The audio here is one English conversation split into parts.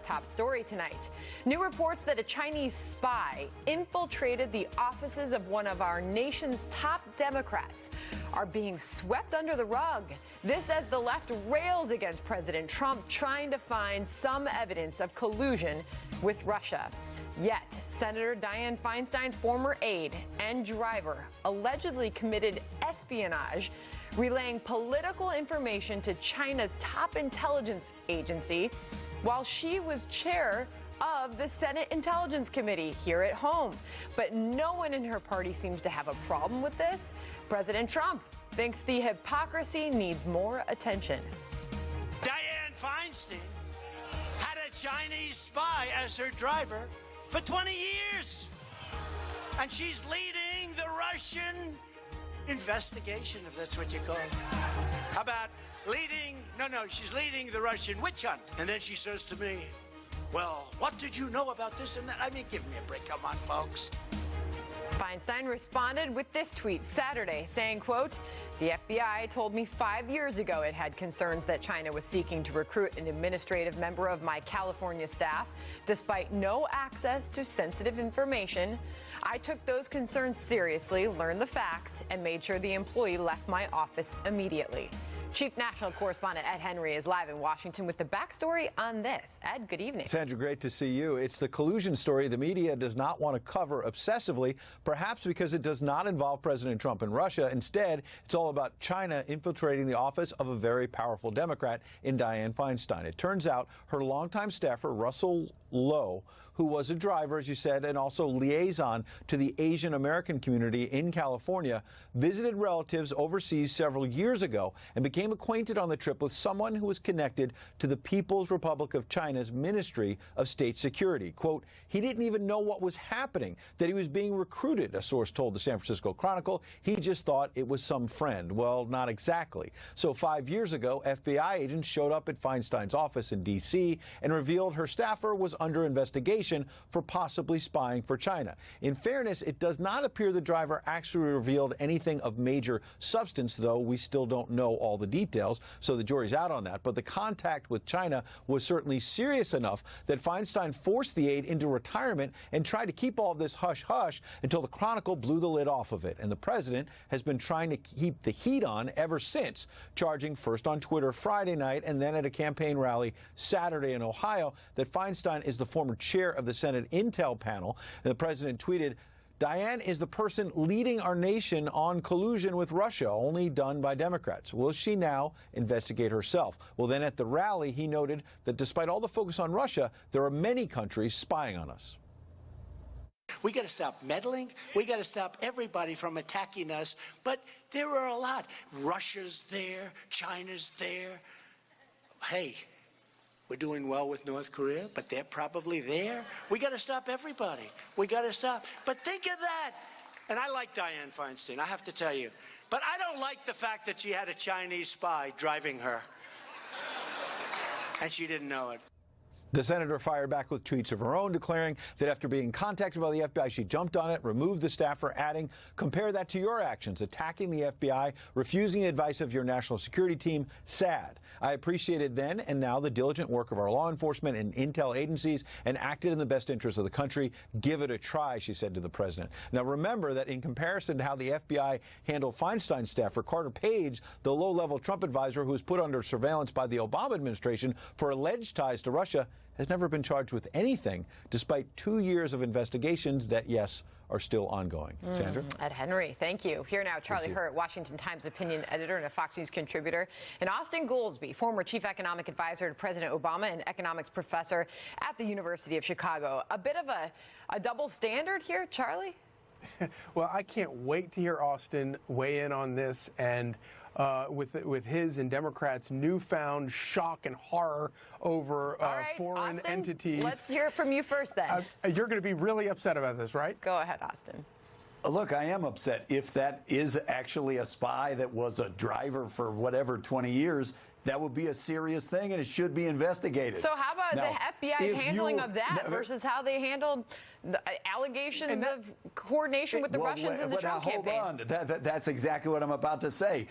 top story tonight. New reports that a Chinese spy infiltrated the offices of one of our nation's top Democrats are being swept under the rug. This as the left rails against President Trump, trying to find some evidence of collusion with Russia. Yet, Senator Dianne Feinstein's former aide and driver allegedly committed espionage, relaying political information to China's top intelligence agency while she was chair of the Senate Intelligence Committee here at home. But no one in her party seems to have a problem with this. President Trump thinks the hypocrisy needs more attention. Dianne Feinstein had a Chinese spy as her driver for 20 years. And she's leading the Russian investigation, if that's what you call it. How about leading, she's leading the Russian witch hunt. And then she says to me, well, what did you know about this and that? I mean, give me a break, come on, folks. Feinstein responded with this tweet Saturday saying, quote, "The FBI told me 5 years ago it had concerns that China was seeking to recruit an administrative member of my California staff. Despite no access to sensitive information, I took those concerns seriously, learned the facts, and made sure the employee left my office immediately." Chief National Correspondent Ed Henry is live in Washington with the backstory on this. Ed, good evening. Sandra, great to see you. It's the collusion story the media does not want to cover obsessively, perhaps because it does not involve President Trump and Russia. Instead, it's all about China infiltrating the office of a very powerful Democrat in Dianne Feinstein. It turns out her longtime staffer, Russell Lowe, who was a driver, as you said, and also liaison to the Asian American community in California, visited relatives overseas several years ago and became acquainted on the trip with someone who was connected to the People's Republic of China's Ministry of State Security. Quote, he didn't even know what was happening, that he was being recruited, a source told the San Francisco Chronicle. He just thought it was some friend. Well, not exactly. So 5 years ago, FBI agents showed up at Feinstein's office in D.C. and revealed her staffer was under investigation for possibly spying for China. In fairness, it does not appear the driver actually revealed anything of major substance, though we still don't know all the details, so the jury's out on that. But the contact with China was certainly serious enough that Feinstein forced the aide into retirement and tried to keep all of this hush-hush until the Chronicle blew the lid off of it. And the president has been trying to keep the heat on ever since, charging first on Twitter Friday night and then at a campaign rally Saturday in Ohio that Feinstein is the former chair of the Senate Intel panel. And the president tweeted, Dianne is the person leading our nation on collusion with Russia, only done by Democrats. Will she now investigate herself? Well, then at the rally, he noted that despite all the focus on Russia, there are many countries spying on us. We got to stop meddling. We got to stop everybody from attacking us. But there are a lot. Russia's there. China's there. Hey, we're doing well with North Korea, but they're probably there. We got to stop everybody. We got to stop. But think of that. And I like Dianne Feinstein, I have to tell you. But I don't like the fact that she had a Chinese spy driving her. And she didn't know it. The senator fired back with tweets of her own, declaring that after being contacted by the FBI, she jumped on it, removed the staffer, adding, compare that to your actions, attacking the FBI, refusing the advice of your national security team. Sad. I appreciated then and now the diligent work of our law enforcement and intel agencies and acted in the best interest of the country. Give it a try, she said to the president. Now, remember that in comparison to how the FBI handled Feinstein's staffer, Carter Page, the low-level Trump advisor who was put under surveillance by the Obama administration for alleged ties to Russia, has never been charged with anything, despite 2 years of investigations that, yes, are still ongoing. Sandra? Ed Henry, thank you. Here now, Charlie Hurt, Washington Times opinion editor and a Fox News contributor, and Austin Goolsbee, former chief economic advisor to President Obama and economics professor at the University of Chicago. A bit of a double standard here, Charlie? Well, I can't wait to hear Austin weigh in on this, and with his and Democrats' newfound shock and horror over foreign Austin, entities. Let's hear it from you first, then. You're going to be really upset about this, right? Go ahead, Austin. Look, I am upset. If that is actually a spy that was a driver for whatever 20 years, that would be a serious thing, and it should be investigated. So how about now, the FBI's handling of that versus how they handled the allegations of coordination with the Russians in the Trump campaign? Hold on. That's exactly what I'm about to say.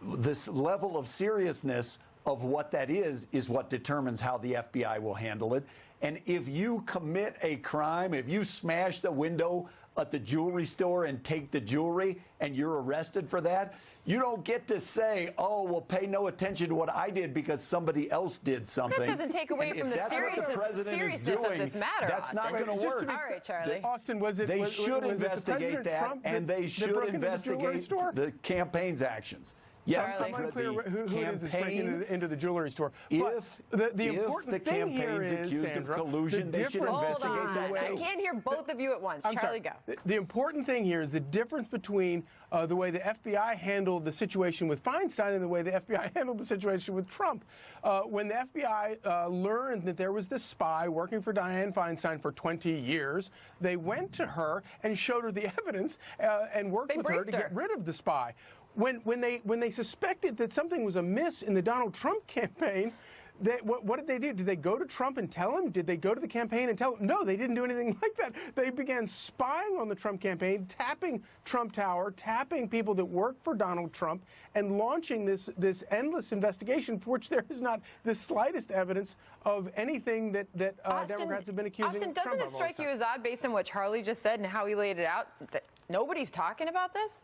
This level of seriousness of what that is what determines how the FBI will handle it. And if you commit a crime, if you smash the window at the jewelry store and take the jewelry and you're arrested for that, you don't get to say, oh, well, pay no attention to what I did because somebody else did something. That doesn't take away from the seriousness of this matter, that's Austin. not going to work. All right, Charlie. Austin, They should investigate that, and they should investigate the campaign's actions. Yes, Charlie. I'm unclear who it is that's breaking into the jewelry store. If the important the thing here campaign's is, accused Sandra, of collusion, they should investigate that too. I can't hear both of you at once. Charlie, go. The important thing here is the difference between the way the FBI handled the situation with Feinstein and the way the FBI handled the situation with Trump. When the FBI learned that there was this spy working for Dianne Feinstein for 20 years, they went to her and showed her the evidence and worked with her to get rid of the spy. When they suspected that something was amiss in the Donald Trump campaign, what did they do? Did they go to Trump and tell him? Did they go to the campaign and tell him? No, they didn't do anything like that. They began spying on the Trump campaign, tapping Trump Tower, tapping people that worked for Donald Trump, and launching this endless investigation for which there is not the slightest evidence of anything that Democrats have been accusing Austin, Trump of. doesn't it strike you as odd, based on what Charlie just said and how he laid it out, that nobody's talking about this?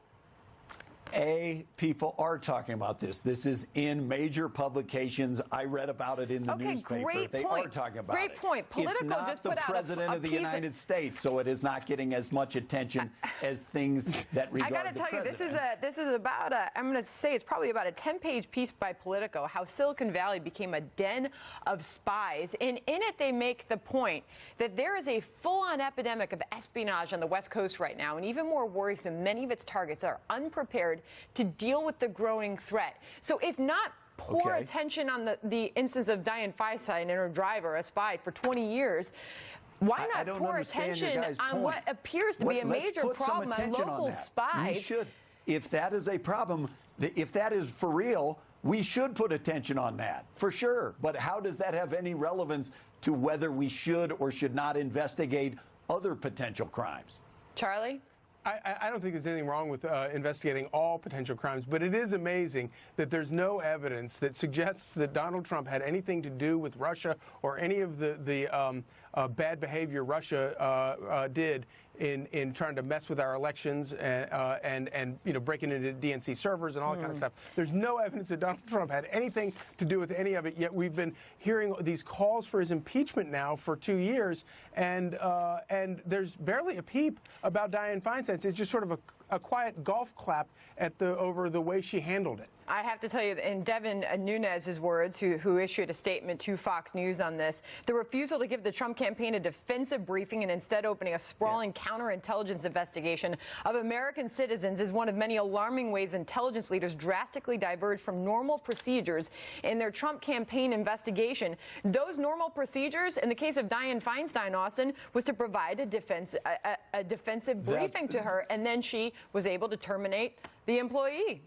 People are talking about this. This is in major publications. I read about it in the newspaper. Great they point. are talking about Great it. point. Politico it's not just the put out president of the United States, so it is not getting as much attention as things that regard the president. I got to tell you, this is about I'm going to say it's probably about a 10-page piece by Politico, how Silicon Valley became a den of spies. And in it, they make the point that there is a full-on epidemic of espionage on the West Coast right now, and even more worrisome, many of its targets are unprepared to deal with the growing threat. So if not pour attention on the instance of Dianne Feinstein and her driver, a spy for 20 years, why not pour attention on what appears to be a major problem on local spies? We should. If that is a problem, if that is for real, we should put attention on that, for sure. But how does that have any relevance to whether we should or should not investigate other potential crimes? Charlie? I don't think there's anything wrong with investigating all potential crimes, but it is amazing that there's no evidence that suggests that Donald Trump had anything to do with Russia or any of the bad behavior Russia did in trying to mess with our elections and breaking into DNC servers and all that kind of stuff. There's no evidence that Donald Trump had anything to do with any of it, yet we've been hearing these calls for his impeachment now for 2 years, and there's barely a peep about Dianne Feinstein. It's just sort of a quiet golf clap over the way she handled it. I have to tell you, in Devin Nunes's words, who issued a statement to Fox News on this, the refusal to give the Trump campaign a defensive briefing and instead opening a sprawling counterintelligence investigation of American citizens is one of many alarming ways intelligence leaders drastically diverge from normal procedures in their Trump campaign investigation. Those normal procedures, in the case of Dianne Feinstein, Austin, was to provide a defensive briefing to her, and then she was able to terminate the employee.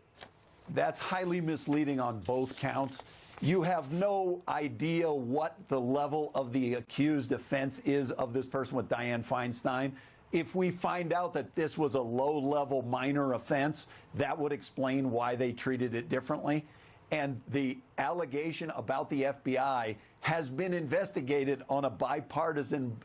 That's highly misleading on both counts. You have no idea what the level of the accused offense is of this person with Dianne Feinstein. If we find out that this was a low-level minor offense, that would explain why they treated it differently. And the allegation about the FBI has been investigated on a bipartisan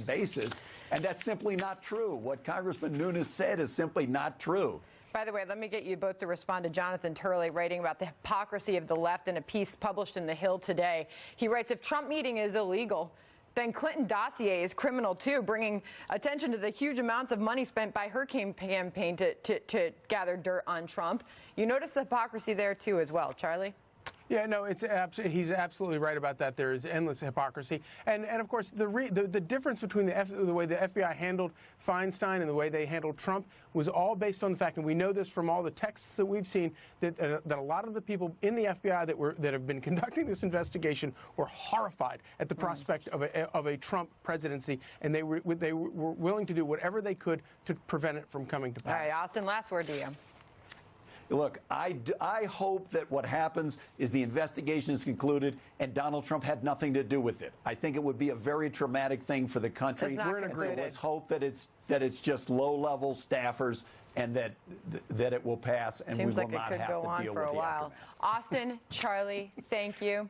basis, and that's simply not true. What Congressman Nunes said is simply not true. By the way, let me get you both to respond to Jonathan Turley writing about the hypocrisy of the left in a piece published in The Hill today. He writes, if Trump meeting is illegal, then Clinton dossier is criminal, too, bringing attention to the huge amounts of money spent by her campaign to gather dirt on Trump. You notice the hypocrisy there, too, as well. Charlie? Yeah, no, he's absolutely right about that. There is endless hypocrisy, and of course the difference between the way the FBI handled Feinstein and the way they handled Trump was all based on the fact, and we know this from all the texts that we've seen, that a lot of the people in the FBI that have been conducting this investigation were horrified at the prospect of a Trump presidency, and they were willing to do whatever they could to prevent it from coming to pass. All right, Austin, last word to you. Look, I hope that what happens is the investigation is concluded and Donald Trump had nothing to do with it. I think it would be a very traumatic thing for the country. We're in agreement. So let's hope that it's just low-level staffers and that it will pass and Seems we will like not it could have go to on deal for with a the while. aftermath. Austin, Charlie, thank you.